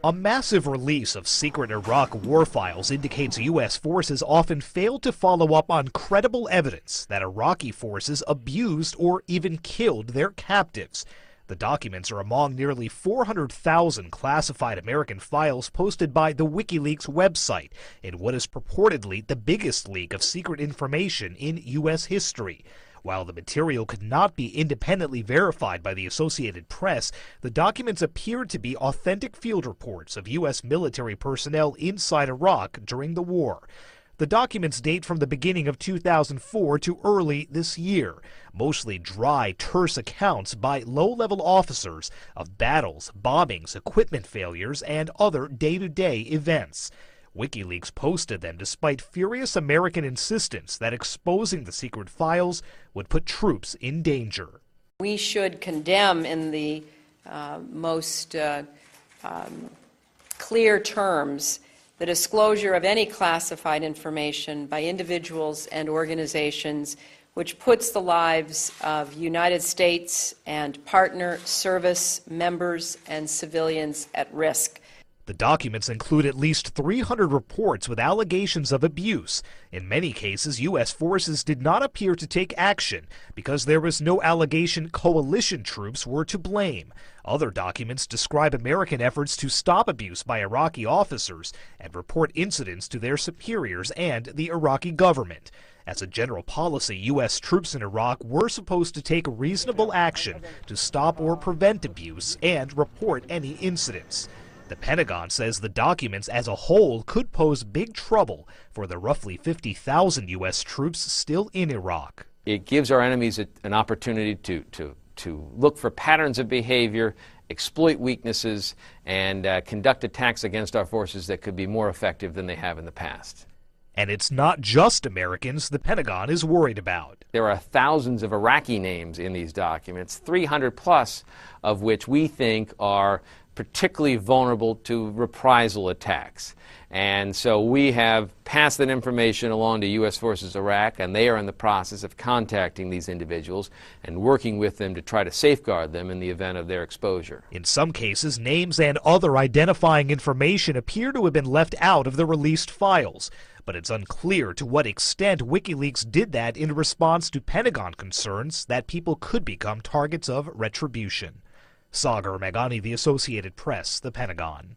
A massive release of secret Iraq war files indicates U.S. forces often failed to follow up on credible evidence that Iraqi forces abused or even killed their captives. The documents are among nearly 400,000 classified American files posted by the WikiLeaks website in what is purportedly the biggest leak of secret information in U.S. history. While the material could not be independently verified by the Associated Press, the documents appeared to be authentic field reports of U.S. military personnel inside Iraq during the war. The documents date from the beginning of 2004 to early this year, mostly dry, terse accounts by low-level officers of battles, bombings, equipment failures, and other day-to-day events. WikiLeaks posted them despite furious American insistence that exposing the secret files would put troops in danger. We should condemn in the most clear terms the disclosure of any classified information by individuals and organizations which puts the lives of United States and partner service members and civilians at risk. The documents include at least 300 reports with allegations of abuse. In many cases, U.S. forces did not appear to take action because there was no allegation coalition troops were to blame. Other documents describe American efforts to stop abuse by Iraqi officers and report incidents to their superiors and the Iraqi government. As a general policy, U.S. troops in Iraq were supposed to take reasonable action to stop or prevent abuse and report any incidents. The Pentagon says the documents as a whole could pose big trouble for the roughly 50,000 U.S. troops still in Iraq. It gives our enemies an opportunity to look for patterns of behavior, exploit weaknesses, and conduct attacks against our forces that could be more effective than they have in the past. And it's not just Americans the Pentagon is worried about. There are thousands of Iraqi names in these documents, 300 plus of which we think are particularly vulnerable to reprisal attacks. And so we have passed that information along to U.S. Forces Iraq, and they are in the process of contacting these individuals and working with them to try to safeguard them in the event of their exposure. In some cases, names and other identifying information appear to have been left out of the released files, but it's unclear to what extent WikiLeaks did that in response to Pentagon concerns that people could become targets of retribution. Sagar Meghani, The Associated Press, The Pentagon.